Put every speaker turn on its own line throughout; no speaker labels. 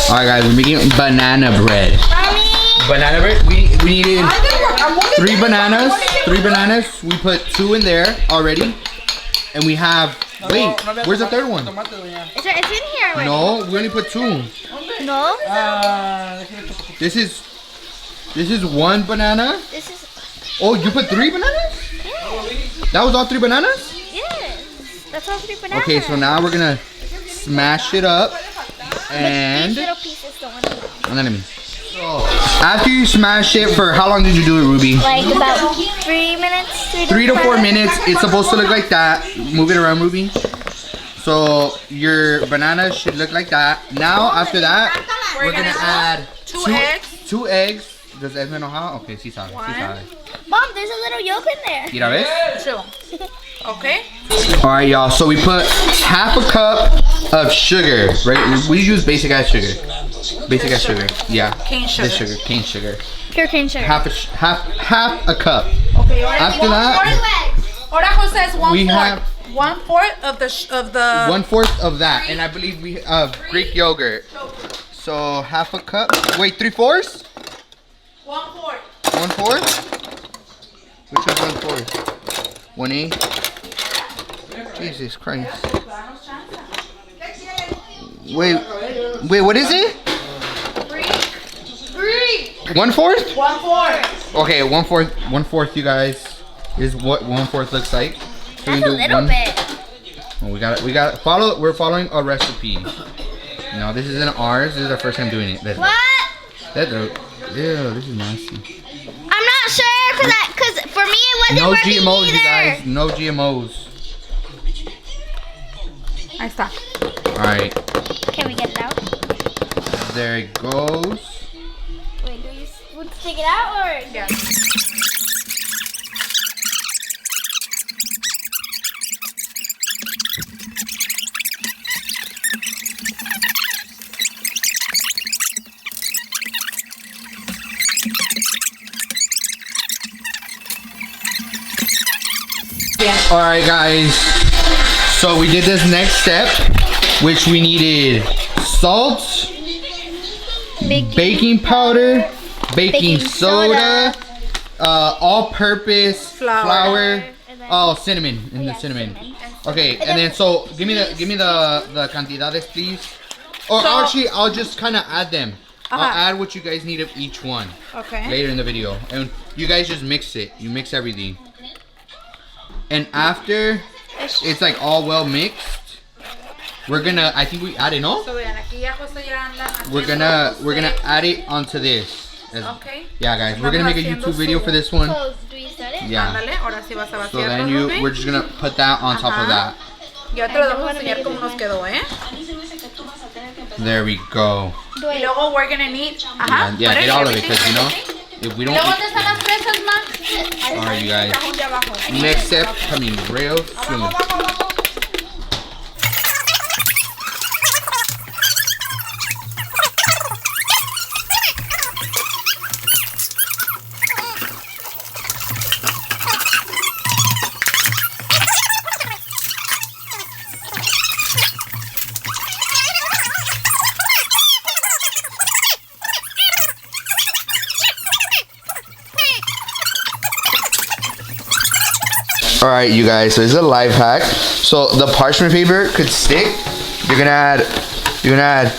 Alright guys, we're making banana bread.
Mommy.
Banana bread. We needed 3 bananas. 3 bananas. We put 2 in there already. And we have wait, where's the third one?
It's in here already.
No, we only put 2.
No?
This is 1 banana.
This is
Oh, you put 3 bananas?
yes.
That was all 3 bananas?
Yes. That's all 3 bananas.
Okay, so now we're gonna smash it up and
These little pieces don't want to
so after you smash it, for how long did you do it, Ruby?
like about 3 minutes.
3 to 4 minutes. It's supposed to look like that. Move it around, Ruby. So your banana should look like that. Now after that, we're gonna add 2 eggs. Does Edmund know how? Okay, sí sabe.
Mom, there's a little yolk in there.
Mira, ves?
Okay.
Alright, y'all. So we put half a cup of sugar, right? We use basic ass sugar. Basic ass sugar. Yeah.
Cane sugar.
This sugar. Cane sugar.
Pure cane sugar.
Half a cup.
Okay.
After that,
Ahora Jose is
we have
1/4 of the
1/4 of that, and I believe we have Greek yogurt. So half a cup. Wait, 3/4?
1/4.
1/4? Which is 1/4? 1/8? Jesus Christ. Wait, what is it? 1/4?
1/4.
Okay, 1/4, you guys, is what 1/4 looks like. So
That's a little bit.
Well, we got it. We're following a recipe. No, this isn't ours. This is our first time doing it.
What?
Ew, this is nasty.
I'm not sure because for me it wasn't
No
working
GMOs,
either.
you guys. No GMOs.
Ahí está.
Alright,
Can we get it out?
there it goes.
Wait, do you want to take it out or?
Yeah.
Alright guys, so we did this next step, which we needed salt, baking powder, baking soda, all-purpose flour, oh, cinnamon, and the cinnamon. Okay, and then so give me the cantidades, please. Or actually, I'll just kind of add them. I'll add what you guys need of each one later in the video, and you guys just mix it. You mix everything. And after it's like all well mixed, we're gonna, I think we add it, no? We're gonna add it onto this.
Okay.
Yeah guys, we're gonna make a YouTube video for this one.
So, do you start it?
Yeah.
Ándale, ahora sí vas a
So
vaciar
then
los Ruby.
we're just gonna put that on top of that.
Ya te lo vamos a enseñar cómo nos quedó, ¿eh?
There we go.
Y luego we're gonna need, ajá.
Yeah, get all of it, because you know, if we don't
¿Luego
eat,
dónde están las fresas, ma?
alright you guys,
Cajón de abajo.
next step coming real soon. Alright you guys, so this is a life hack. So the parchment paper could stick. You're gonna add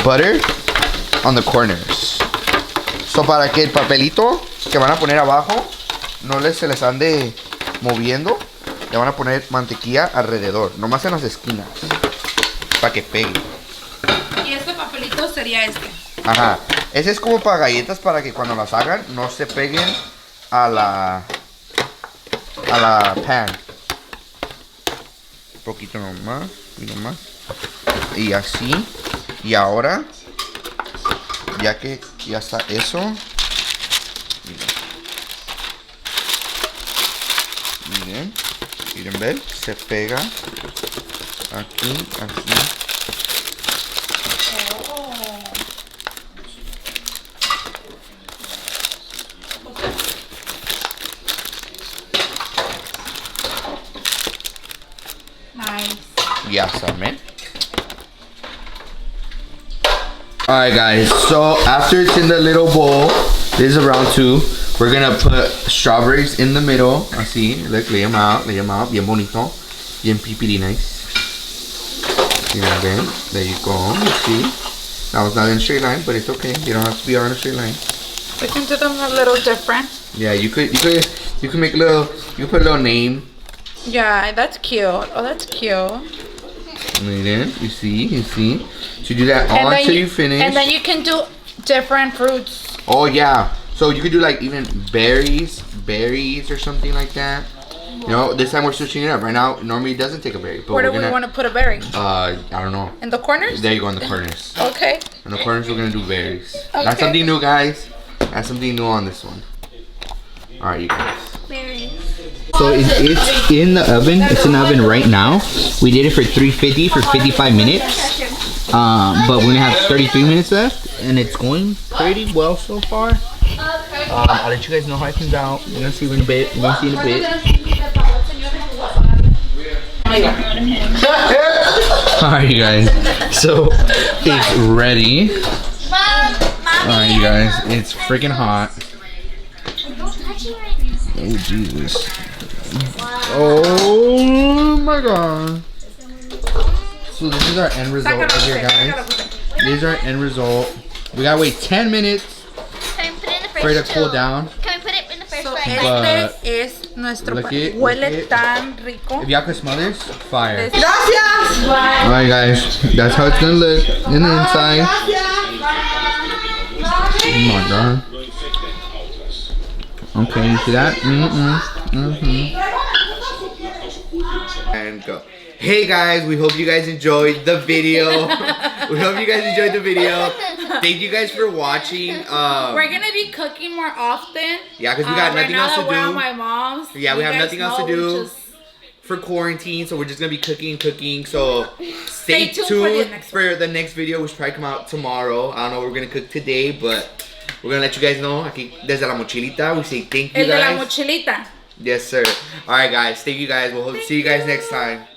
butter on the corners. So para que el papelito que van a poner abajo no se les ande moviendo, le van a poner mantequilla alrededor, nomás en las esquinas, para que pegue.
Y este papelito sería este.
Ajá, ese es como para galletas, para que cuando las hagan no se peguen a la pan. Un poquito nomás, y nomás. Y así. Y ahora, ya que ya está eso, miren ver, se pega aquí, así.
Nice.
Ya saben. Alright guys, so after it's in the little bowl, this is round 2. We're gonna put strawberries in the middle. Así, look, lay them out, bien bonito, bien pipiri nice. You know, there you go, you see. That was not in a straight line, but it's okay. You don't have to be on a straight line.
We can do them a little different.
Yeah, you could make a little, you put a little name.
Yeah, that's cute. Oh, that's cute.
And then, you see. So you do that all until you finish.
And then you can do different fruits.
Oh yeah. So you could do like even berries or something like that. You know, this time we're switching it up. Right now, normally it doesn't take a berry. But
Where do we want to put a berry?
I don't know.
In the corners?
There you go, in the corners.
Okay.
In the corners, we're gonna do berries.
Okay.
That's something new, guys. That's something new on this one. All right, you guys.
Berries.
So it's in the oven. It's in the oven right now. We did it for 350 for 55 minutes. But we're gonna have 33 minutes left, and it's going pretty well so far. I'll let you guys know how it comes out. We're gonna see in a bit. Alright, you guys. So it's ready. Alright, you guys. It's freaking hot. Oh Jesus. Oh my God. So this is our end result right here, guys. This is our end result. We gotta wait 10 minutes for it to cool down.
Can we put it in the first
So
fry?
este es nuestro
Look
pan.
it,
Huele
look it.
tan rico.
If y'all could smell this, fire.
Gracias.
Alright guys, that's how it's gonna look in the inside. Oh my God. Okay, you see that? And go. Hey guys, we hope you guys enjoyed the video. Thank you guys for watching.
We're gonna be cooking more often.
Yeah, because we got nothing else to
We're at
do.
my mom's.
Yeah, we have
You guys
nothing else to
know
do for quarantine, so we're just gonna be cooking. So stay tuned for the next video, which probably come out tomorrow. I don't know what we're gonna cook today, but we're gonna let you guys know. Aquí desde la mochilita, we say thank you
El de la
guys.
mochilita.
Yes, sir. All right, guys. Thank you guys. We'll see you guys next time.